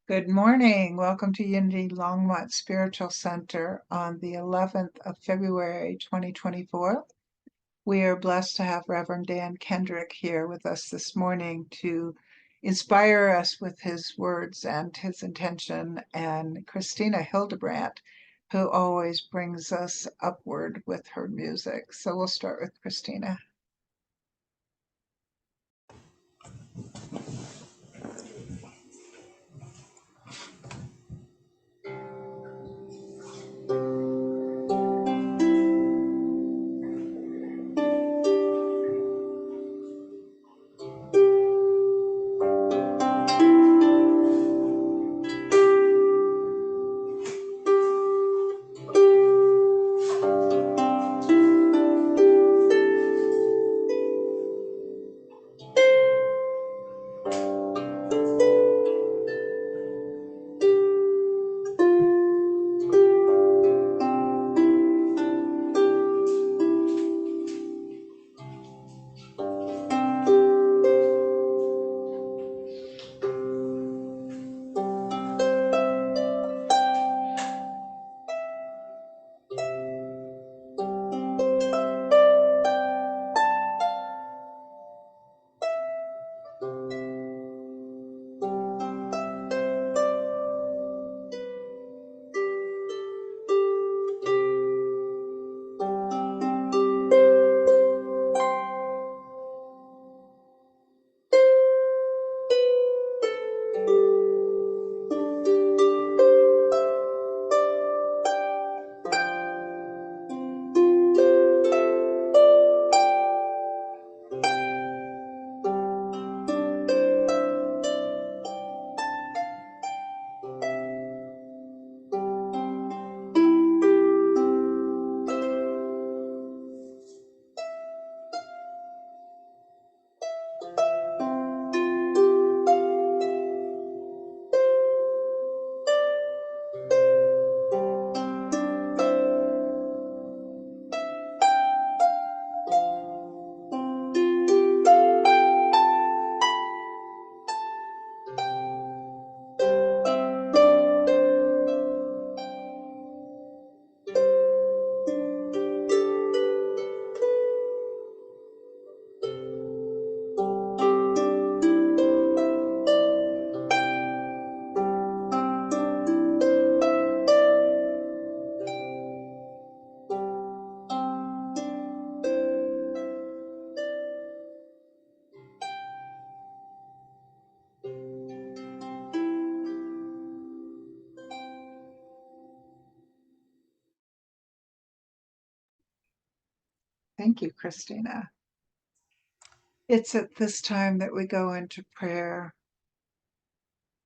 Good morning. Welcome to Unity Longmont Spiritual Center on the 11th of February, 2024. We are blessed to have Reverend Dan Kendrick here with us this morning to inspire us with his words and his intention, and Christina Hildebrandt, who always brings us upward with her music. So we'll start with Christina. Thank you, Christina. It's at this time that we go into prayer.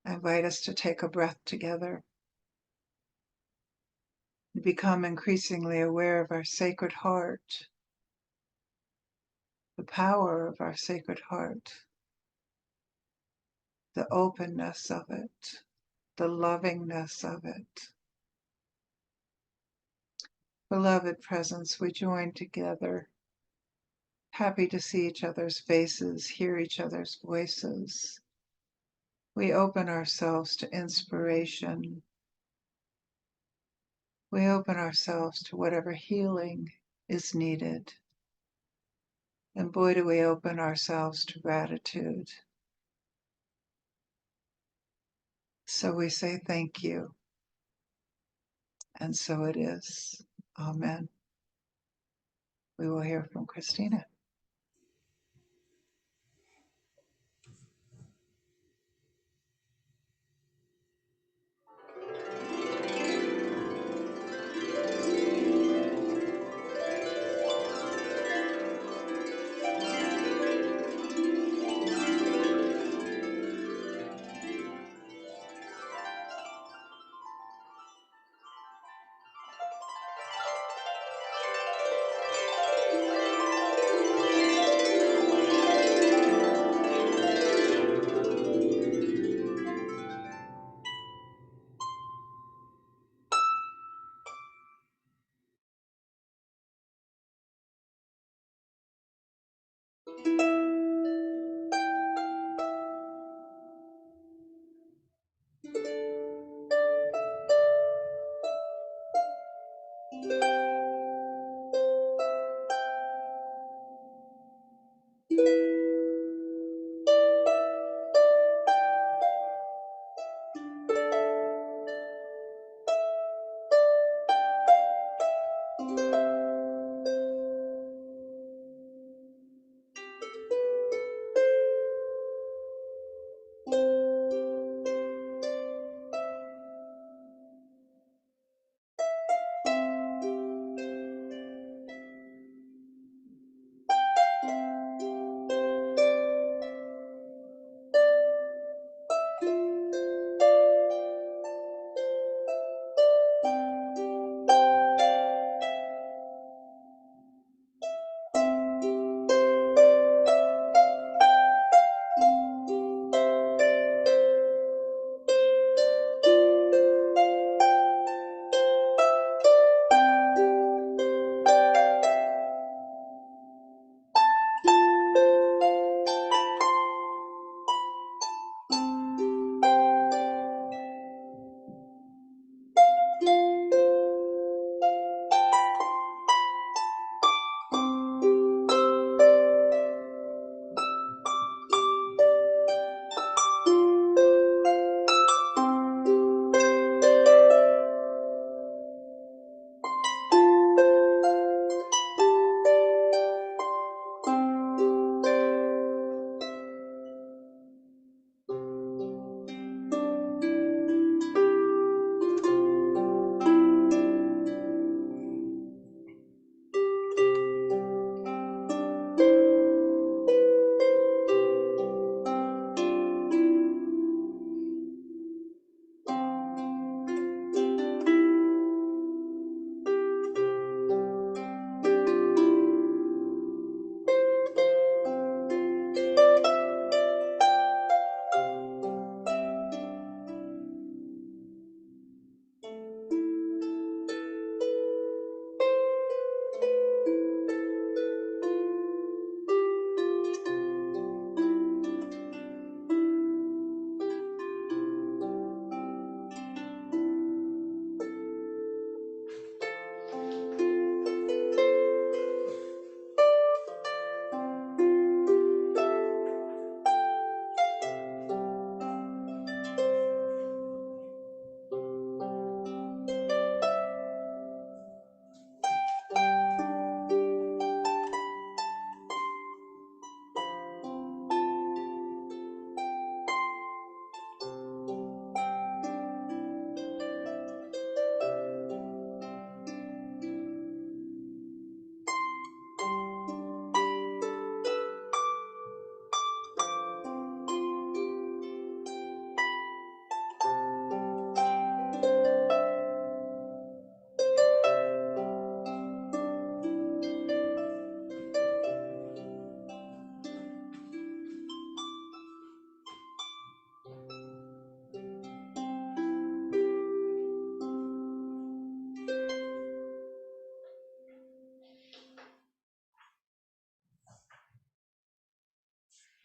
I invite us to take a breath together and become increasingly aware of our sacred heart, the power of our sacred heart, the openness of it, the lovingness of it. Beloved presence, we join together, happy to see each other's faces, hear each other's voices. We open ourselves to inspiration. We open ourselves to whatever healing is needed. And boy, do we open ourselves to gratitude. So we say thank you. And so it is. Amen. We will hear from Christina.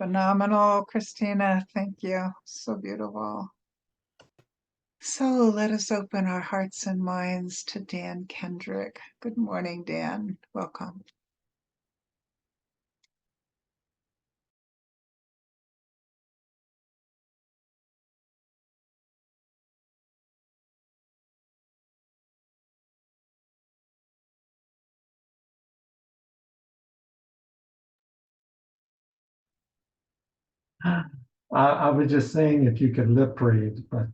Phenomenal, Christina. Thank you. So beautiful. So let us open our hearts and minds to Dan Kendrick. Good morning, Dan. Welcome. I was just saying if you could lip read, but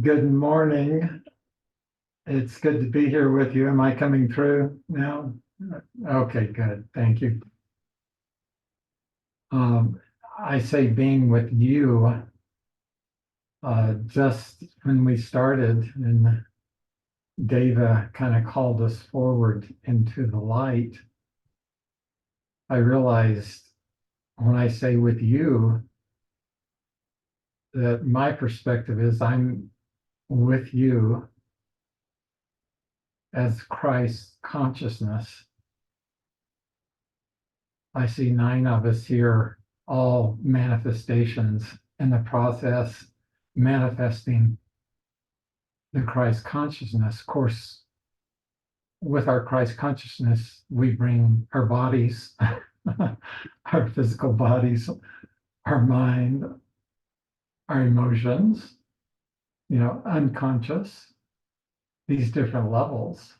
good morning. It's good to be here with you. Am I coming through now? Okay, good. Thank you. I say being with you, just when we started and Deva kind of called us forward into the light, I realized when I say with you, that my perspective is I'm with you as Christ consciousness. I see 9 of us here, all manifestations in the process, manifesting the Christ consciousness. Of course, with our Christ consciousness, we bring our bodies, our physical bodies, our mind, our emotions, unconscious, these different levels.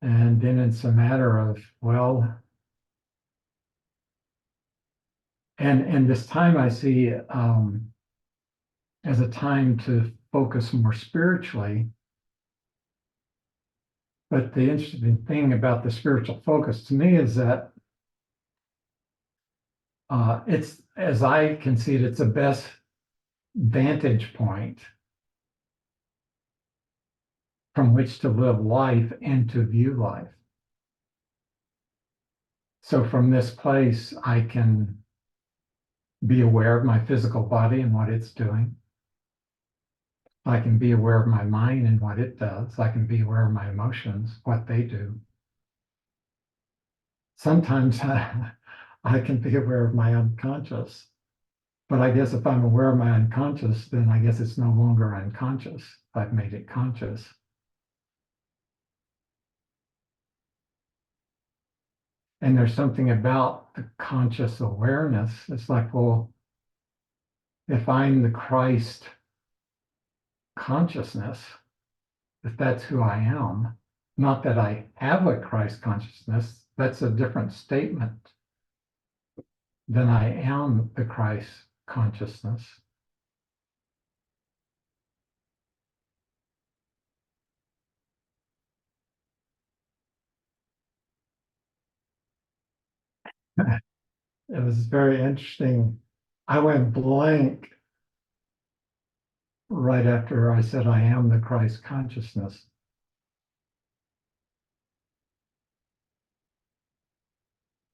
And then it's a matter of, well, and this time I see as a time to focus more spiritually. But the interesting thing about the spiritual focus to me is that it's, as I can see it, it's the best vantage point from which to live life and to view life. So from this place, I can be aware of my physical body and what it's doing. I can be aware of my mind and what it does. I can be aware of my emotions, what they do. Sometimes I can be aware of my unconscious. But I guess if I'm aware of my unconscious, then I guess it's no longer unconscious. I've made it conscious. And there's something about the conscious awareness. It's like, well, if I'm the Christ consciousness, if that's who I am, not that I have a Christ consciousness, that's a different statement than I am the Christ consciousness. It was very interesting. I went blank right after I said I am the Christ consciousness.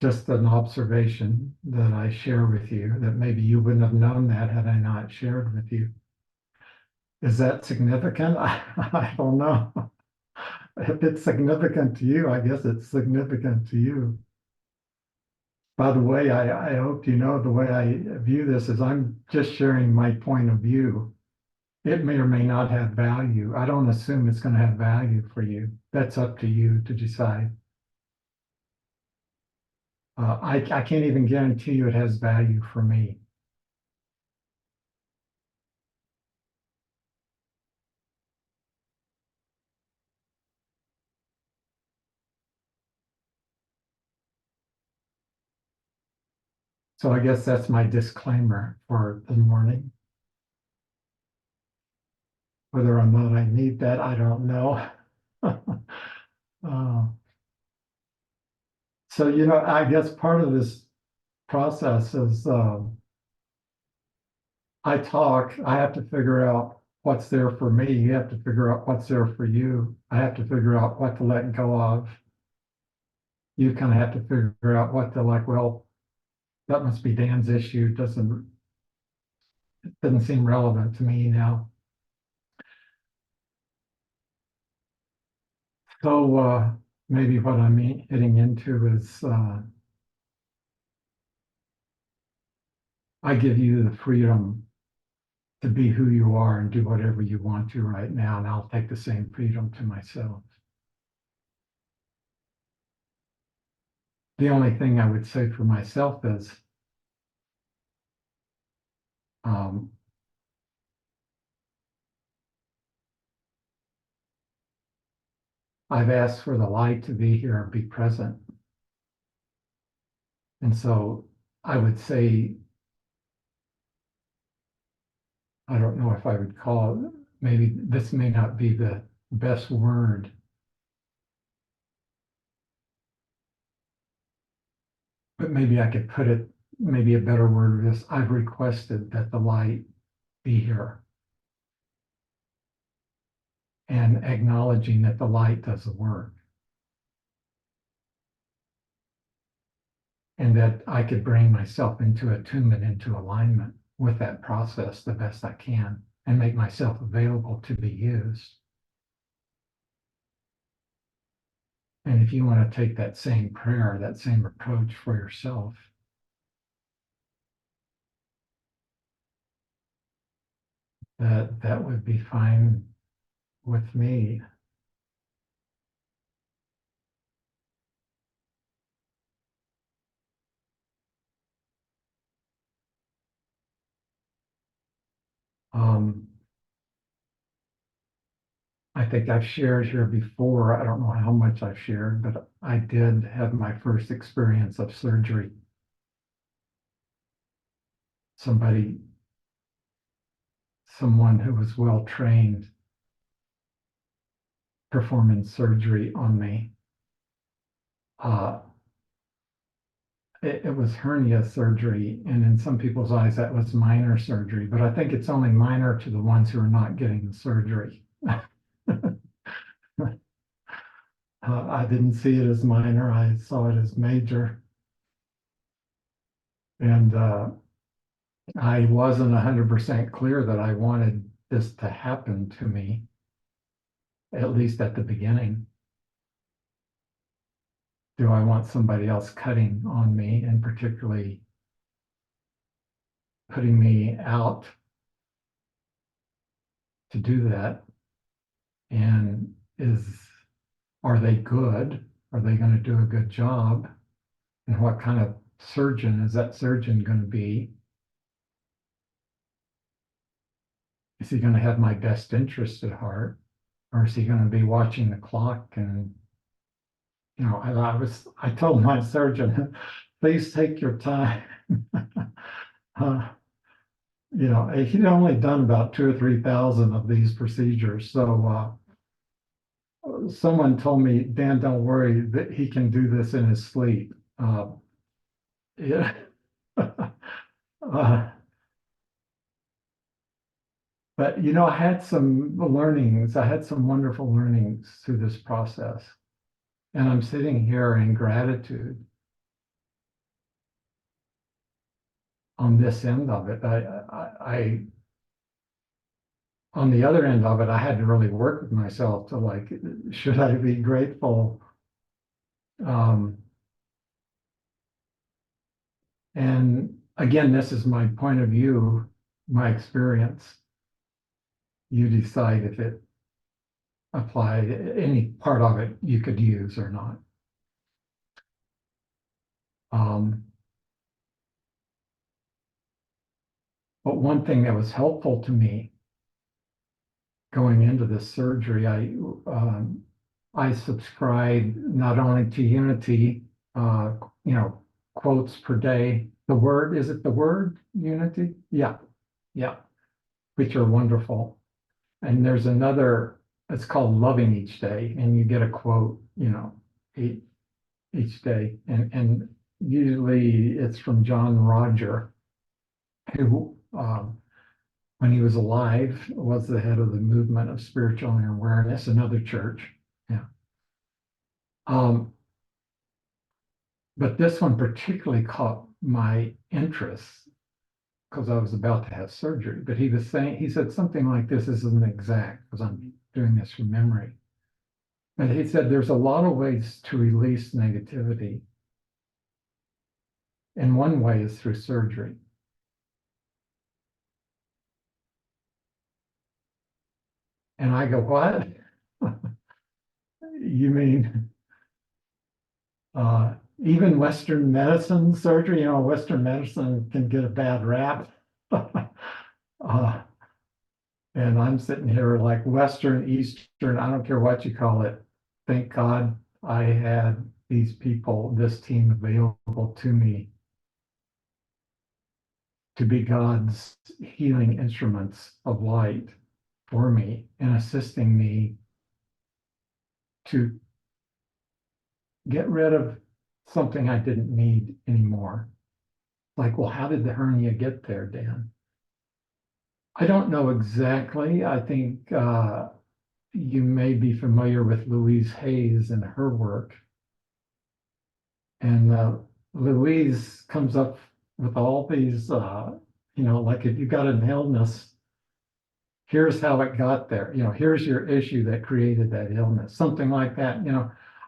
Just an observation that I share with you that maybe you wouldn't have known that had I not shared with you. Is that significant? I don't know. If it's significant to you, I guess it's significant to you. By the way, I hope you know the way I view this is I'm just sharing my point of view. It may or may not have value. I don't assume it's going to have value for you. That's up to you to decide. I can't even guarantee you it has value for me. So I guess that's my disclaimer for the morning. Whether or not I need that, I don't know. uh, so, I guess part of this process is I have to figure out what's there for me. You have to figure out what's there for you. I have to figure out what to let go of. You kind of have to figure out what to like, well, that must be Dan's issue. It doesn't seem relevant to me now. So maybe what I'm hitting into is I give you the freedom to be who you are and do whatever you want to right now, and I'll take the same freedom to myself. The only thing I would say for myself is um, I've asked for the light to be here and be present. And so I would say, I don't know if I would call it, maybe this may not be the best word, but maybe I could put it, maybe a better word is I've requested that the light be here and acknowledging that the light does the work and that I could bring myself into attunement, into alignment with that process the best I can and make myself available to be used. And if you want to take that same prayer, that same approach for yourself, that would be fine with me. I think I've shared here before. I don't know how much I've shared, but I did have my first experience of surgery. Someone who was well trained performing surgery on me. It was hernia surgery, and in some people's eyes, that was minor surgery, but I think it's only minor to the ones who are not getting the surgery. I didn't see it as minor, I saw it as major. And I wasn't 100% clear that I wanted this to happen to me, at least at the beginning. Do I want somebody else cutting on me and particularly putting me out to do that? And are they good? Are they going to do a good job? And what kind of surgeon is that surgeon going to be? Is he going to have my best interest at heart? Or is he going to be watching the clock? And, I told my surgeon, please take your time. He'd only done about 2 or 3,000 of these procedures. So someone told me, Dan, don't worry, that he can do this in his sleep. Yeah. But I had some learnings. I had some wonderful learnings through this process. And I'm sitting here in gratitude on this end of it. On the other end of it, I had to really work with myself to should I be grateful? And again, this is my point of view, my experience. You decide if it applied, any part of it you could use or not. But one thing that was helpful to me going into this surgery, I subscribe not only to unity, quotes per day. Is it the word unity? Yeah, which are wonderful. And there's another, it's called loving each day, and you get a quote, each day. And usually it's from John Roger, who, when he was alive, was the head of the movement of spiritual awareness, another church. Yeah. But this one particularly caught my interest because I was about to have surgery. But he said something like this isn't exact because I'm doing this from memory. And he said there's a lot of ways to release negativity. And one way is through surgery. And I go, what? You mean even Western medicine surgery? Western medicine can get a bad rap. uh, and I'm sitting here like Western, Eastern, I don't care what you call it. Thank God I had these people, this team available to me to be God's healing instruments of light for me and assisting me to get rid of something I didn't need anymore. Like, well, how did the hernia get there, Dan? I don't know exactly. I think you may be familiar with Louise Hayes and her work. And Louise comes up with all these, like if you got an illness, here's how it got there. Here's your issue that created that illness, something like that.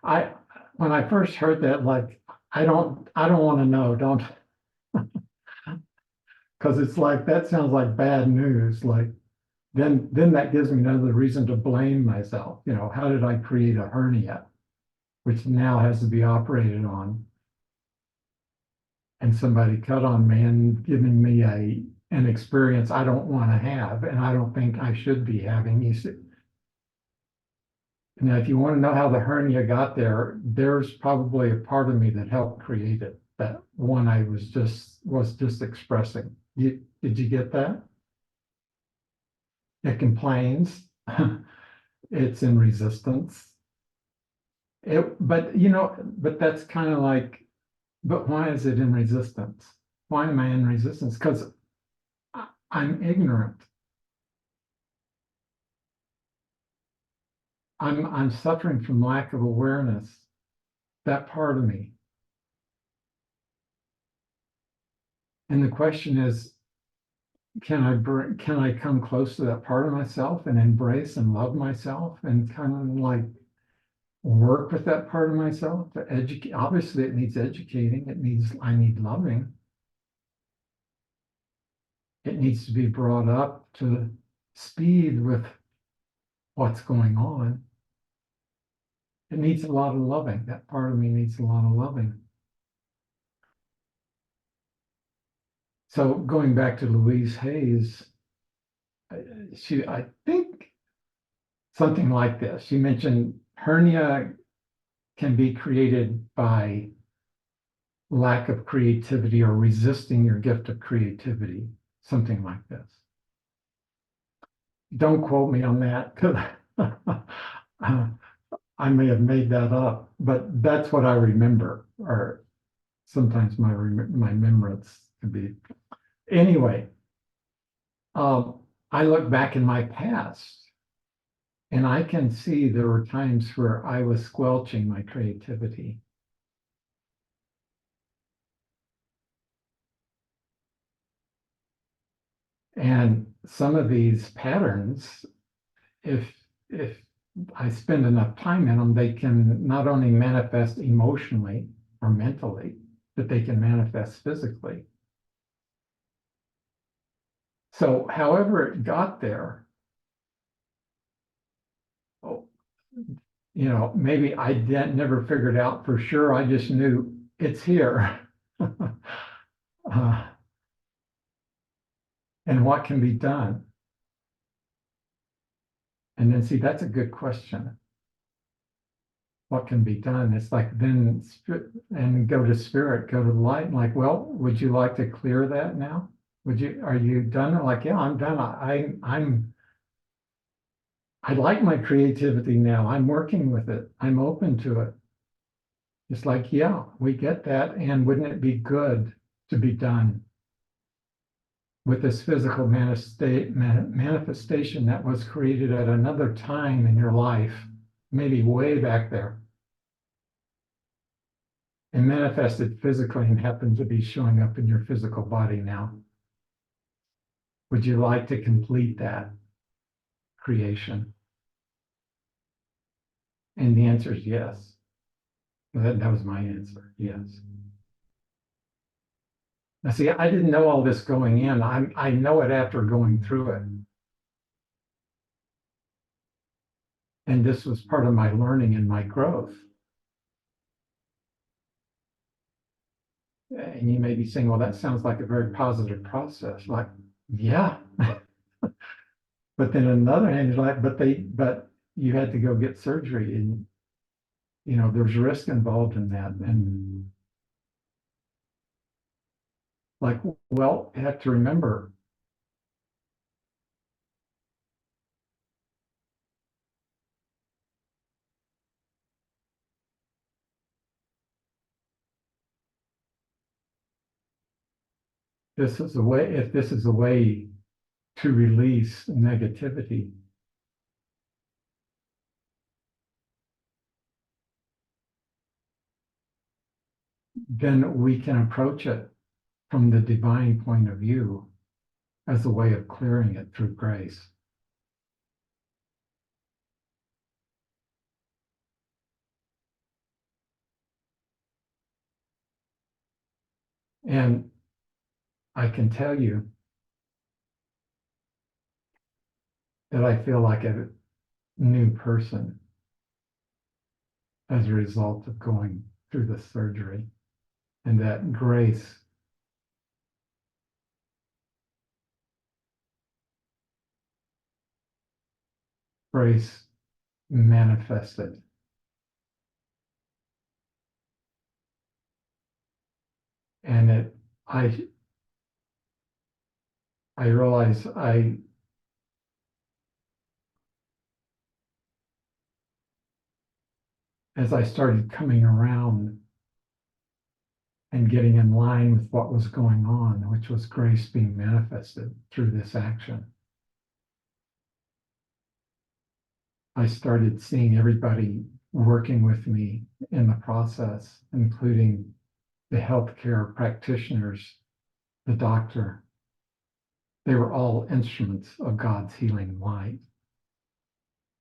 I when I first heard that, like, I don't want to know, don't, because it's like that sounds like bad news. Like then that gives me another reason to blame myself. How did I create a hernia, which now has to be operated on? And somebody cut on me and giving me an experience I don't want to have, and I don't think I should be having. Now, if you want to know how the hernia got there, there's probably a part of me that helped create it. That one I was just expressing. Did you get that? It complains. It's in resistance. But that's kind of like, but why is it in resistance? Why am I in resistance? Because I'm ignorant. I'm suffering from lack of awareness. That part of me. And the question is, can I come close to that part of myself and embrace and love myself and kind of like work with that part of myself to educate? Obviously, it needs educating. I need loving. It needs to be brought up to speed with what's going on. It needs a lot of loving. That part of me needs a lot of loving. So going back to Louise Hayes, I think something like this. She mentioned hernia can be created by lack of creativity or resisting your gift of creativity, something like this. Don't quote me on that, because I may have made that up, but that's what I remember, or sometimes my remembrance could be. Anyway, I look back in my past and I can see there were times where I was squelching my creativity. And some of these patterns, if I spend enough time in them, they can not only manifest emotionally or mentally, but they can manifest physically. So however it got there, maybe I never figured out for sure. I just knew it's here. And what can be done? And then see, that's a good question. What can be done? It's like then and go to spirit, go to light, and like, well, would you like to clear that now? Are you done? Like, yeah, I'm done. I like my creativity now. I'm working with it. I'm open to it. It's like, yeah, we get that. And wouldn't it be good to be done with this physical manifestation that was created at another time in your life, maybe way back there, and manifested physically and happened to be showing up in your physical body now? Would you like to complete that creation? And the answer is yes. That was my answer, yes. Now, see, I didn't know all this going in. I know it after going through it. And this was part of my learning and my growth. And you may be saying, well, that sounds like a very positive process. Like, yeah. But then on the other hand, you're like, but you had to go get surgery and, there's risk involved in that. And like, well, you have to remember, if this is a way to release negativity, then we can approach it from the divine point of view as a way of clearing it through grace. And I can tell you that I feel like a new person as a result of going through the surgery, and that grace manifested. And I realize as I started coming around and getting in line with what was going on, which was grace being manifested through this action, I started seeing everybody working with me in the process, including the healthcare practitioners, the doctor. They were all instruments of God's healing light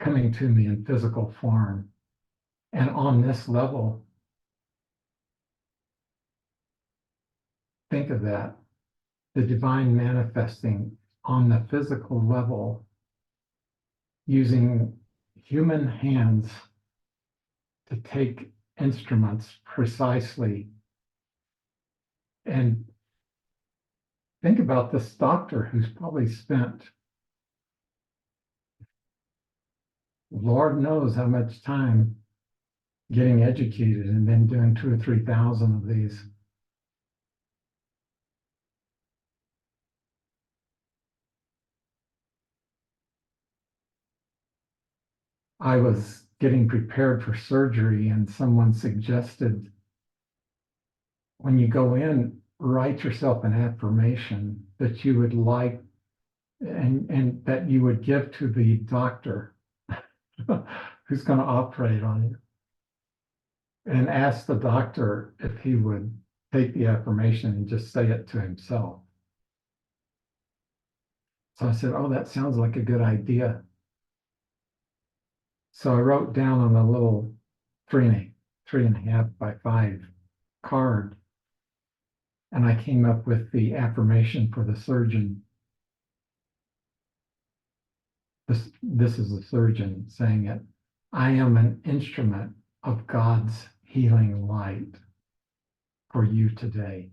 coming to me in physical form. And on this level, think of that, the divine manifesting on the physical level using human hands to take instruments precisely. And think about this doctor who's probably spent Lord knows how much time getting educated and then doing 2,000 or 3,000 of these. I was getting prepared for surgery and someone suggested when you go in, write yourself an affirmation that you would like and that you would give to the doctor who's going to operate on you, and ask the doctor if he would take the affirmation and just say it to himself. So I said, oh, that sounds like a good idea. So I wrote down on a little 3.5 by 5 card, and I came up with the affirmation for the surgeon. This is the surgeon saying it. I am an instrument of God's healing light for you today.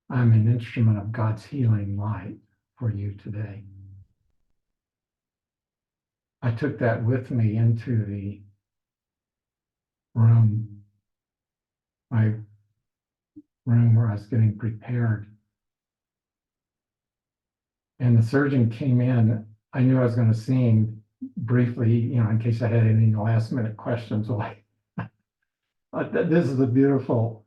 I'm an instrument of God's healing light for you today. I took that with me into the room, my room where I was getting prepared. And the surgeon came in. I knew I was going to see him briefly, in case I had any last minute questions. Like, this is a beautiful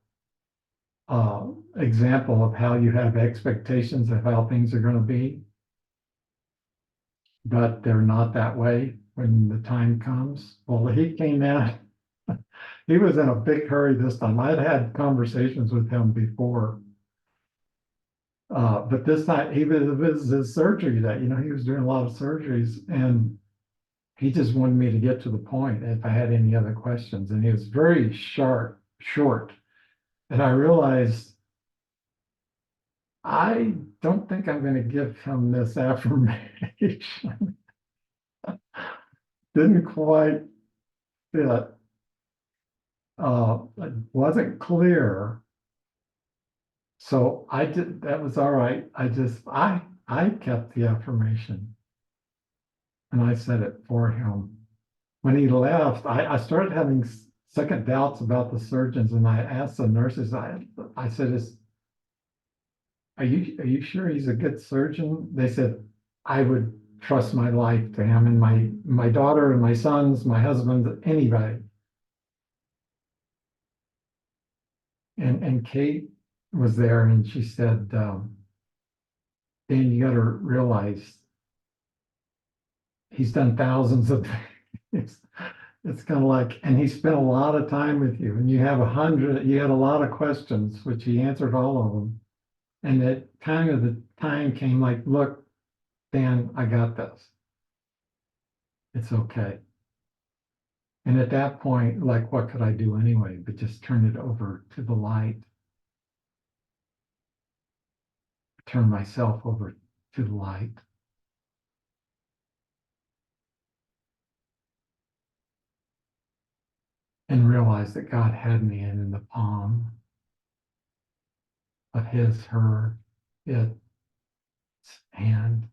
example of how you have expectations of how things are going to be, but they're not that way when the time comes. Well, he came in. He was in a big hurry this time. I'd had conversations with him before, but this time it was his surgery that, he was doing a lot of surgeries, and he just wanted me to get to the point if I had any other questions. And he was very short. And I realized I don't think I'm going to give him this affirmation. Didn't quite fit. It wasn't clear. So I did, that was all right. I kept the affirmation and I said it for him. When he left, I started having second doubts about the surgeons, and I asked the nurses, I said, are you sure he's a good surgeon? They said, I would trust my life to him and my daughter and my sons, my husband, anybody. And Kate was there and she said, Dan, you got to realize he's done thousands of things. It's kind of like, and he spent a lot of time with you, and you had a lot of questions, which he answered all of them. And that kind of the time came like, look, Dan, I got this. It's okay. And at that point, like, what could I do anyway? But just turn it over to the light, turn myself over to the light. And realize that God had me in the palm of his, her, its hand.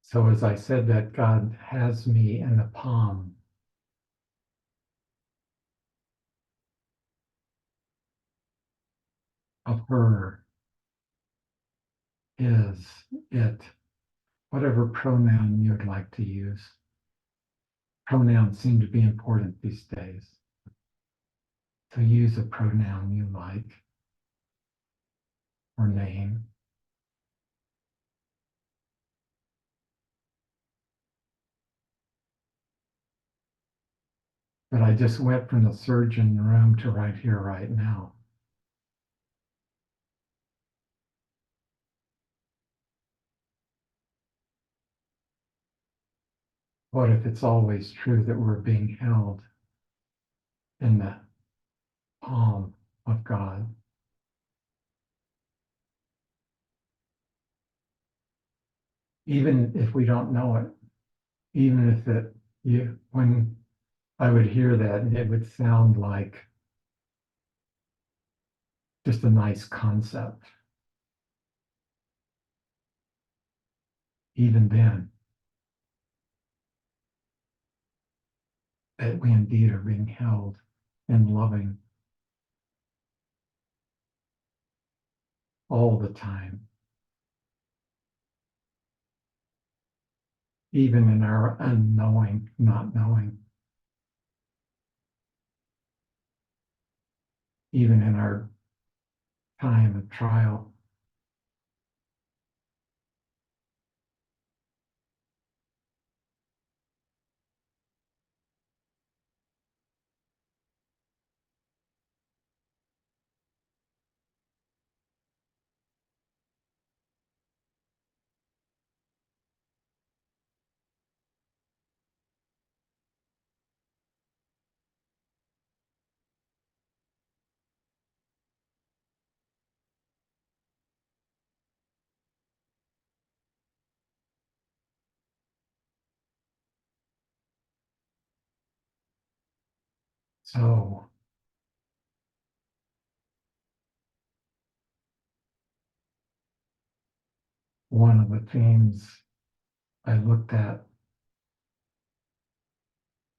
So as I said that, God has me in the palm of her, his, it, whatever pronoun you'd like to use. Pronouns seem to be important these days. So use a pronoun you like or name. But I just went from the surgeon room to right here, right now. What if it's always true that we're being held in the palm of God? Even if we don't know it, even if when I would hear that, it would sound like just a nice concept. Even then, that we indeed are being held and loving all the time, even in our unknowing, not knowing, even in our time of trial. So one of the themes I looked at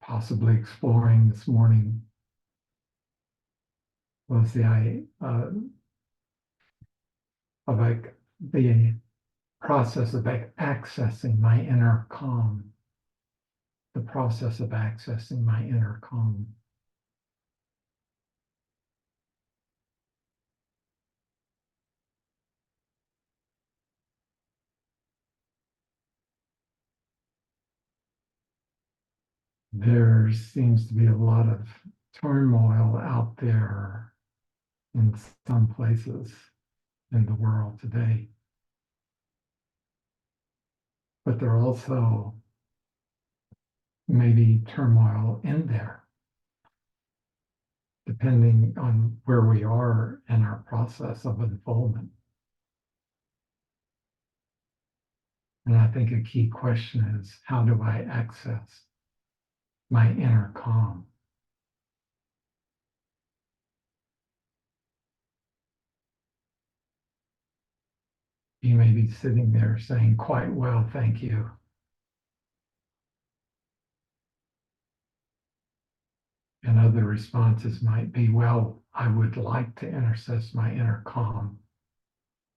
possibly exploring this morning was of like the process of accessing my inner calm, the process of accessing my inner calm. There seems to be a lot of turmoil out there in some places in the world today. But there also may be turmoil in there, depending on where we are in our process of unfoldment. And I think a key question is, how do I access my inner calm? You may be sitting there saying, quite well, thank you. And other responses might be, well, I would like to access my inner calm,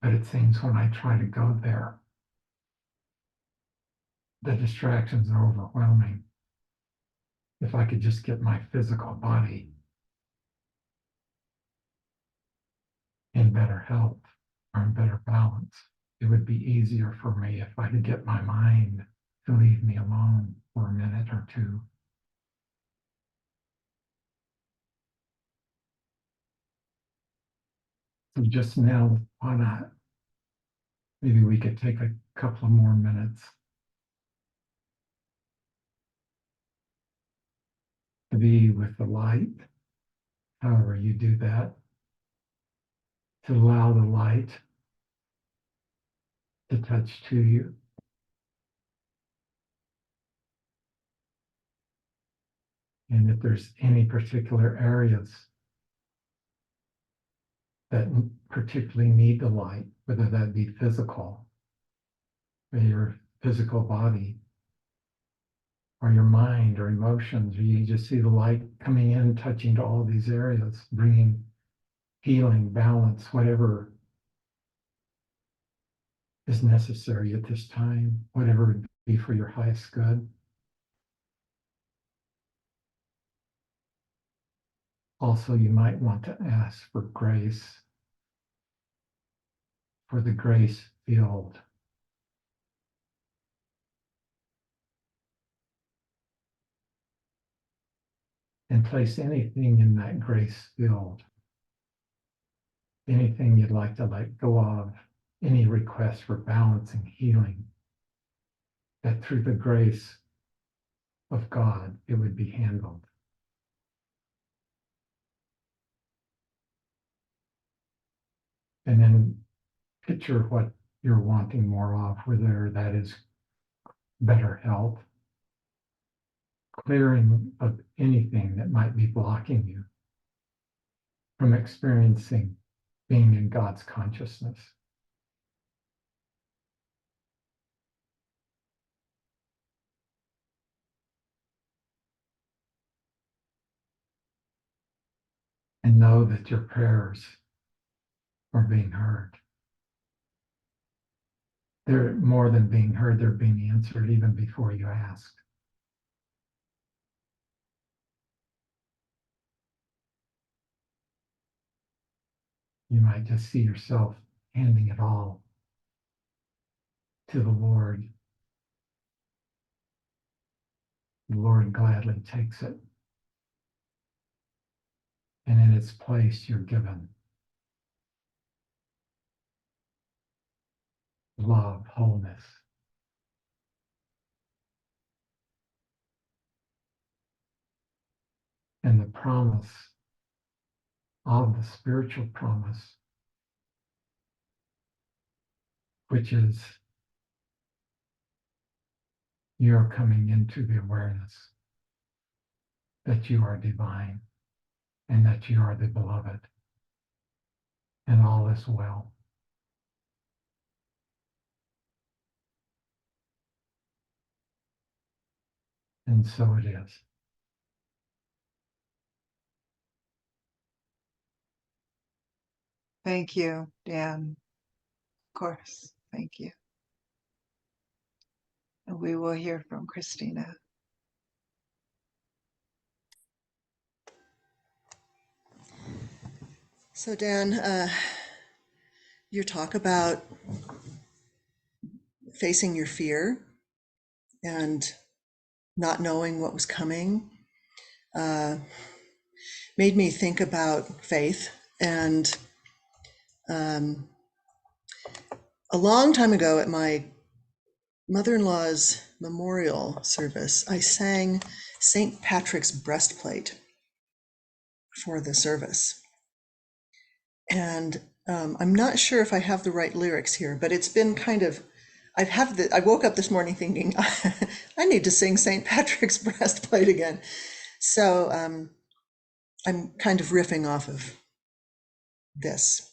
but it seems when I try to go there, the distractions are overwhelming. If I could just get my physical body in better health or in better balance, it would be easier for me if I could get my mind to leave me alone for a minute or two. So just now, why not? Maybe we could take a couple of more minutes to be with the light, however you do that, to allow the light to touch to you. And if there's any particular areas that particularly need the light, whether that be physical, or your physical body, or your mind or emotions, or you just see the light coming in, touching to all these areas, bringing healing, balance, whatever is necessary at this time, whatever would be for your highest good. Also, you might want to ask for grace, for the grace field. And place anything in that grace field, anything you'd like to let go of, any request for balance and healing, that through the grace of God, it would be handled. And then picture what you're wanting more of, whether that is better health, clearing of anything that might be blocking you from experiencing being in God's consciousness. And know that your prayers are being heard. They're more than being heard, they're being answered even before you ask. You might just see yourself handing it all to the Lord. The Lord gladly takes it. And in its place, you're given love, wholeness. And the promise of the spiritual promise, which is you're coming into the awareness that you are divine and that you are the beloved, and all is well. And so it is. Thank you, Dan. Of course. Thank you. And we will hear from Christina. So Dan, your talk about facing your fear and not knowing what was coming, made me think about faith. And a long time ago at my mother-in-law's memorial service, I sang St. Patrick's Breastplate for the service. And I'm not sure if I have the right lyrics here, but it's been kind of, I woke up this morning thinking, I need to sing St. Patrick's Breastplate again. So I'm kind of riffing off of this.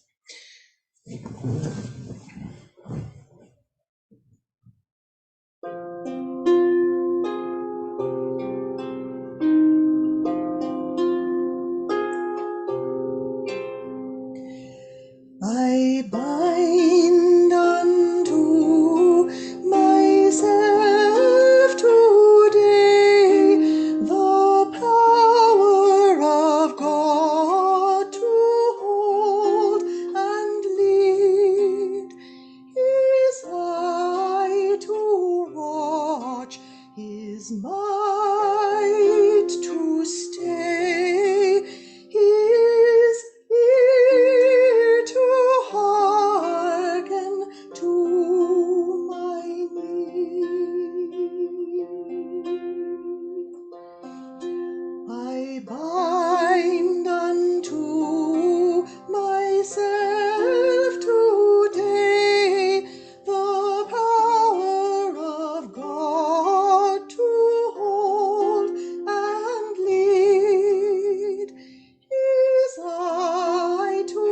I bind unto myself today the power of God to hold and lead, His eye to watch, His might to stay, His ear to hearken to my need. I bind unto myself today the power of God to hold and lead, His eye to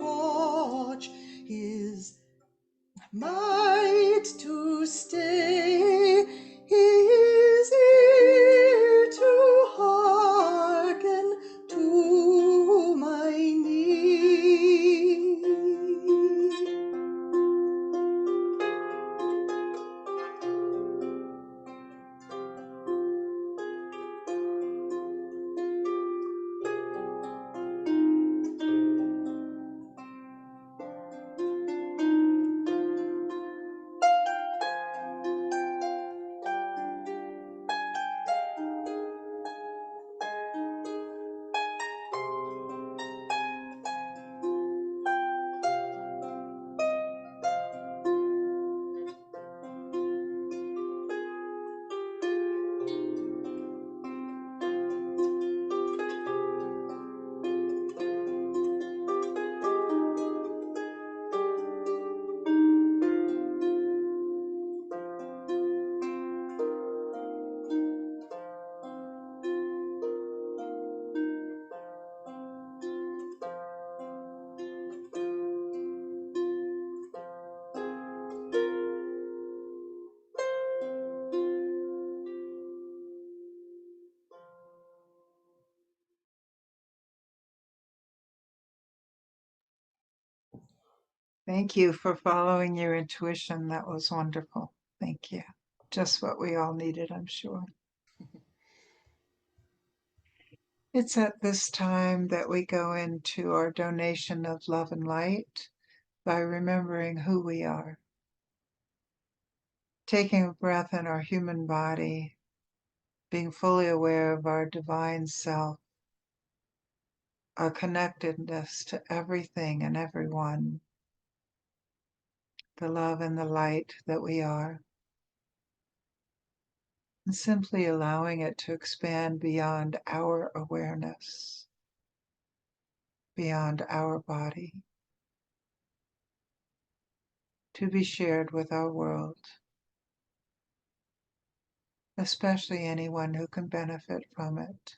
watch, His might to stay, His ear to hearken to my need. Thank you for following your intuition. That was wonderful. Thank you. Just what we all needed, I'm sure. It's at this time that we go into our donation of love and light by remembering who we are. Taking a breath in our human body, being fully aware of our divine self, our connectedness to everything and everyone, the love and the light that we are, and simply allowing it to expand beyond our awareness, beyond our body, to be shared with our world, especially anyone who can benefit from it.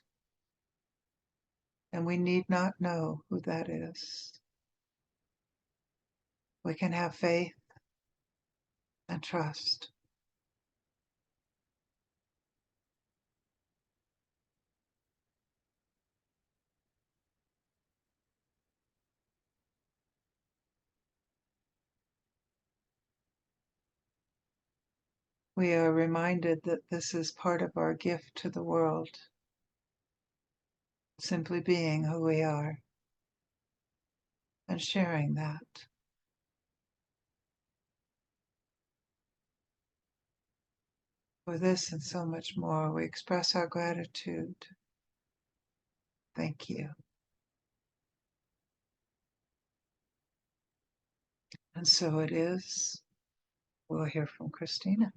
And we need not know who that is. We can have faith and trust. We are reminded that this is part of our gift to the world, simply being who we are and sharing that. for this and so much more. We express our gratitude. Thank you. And so it is. We'll hear from Christina.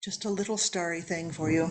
Just a little starry thing for you.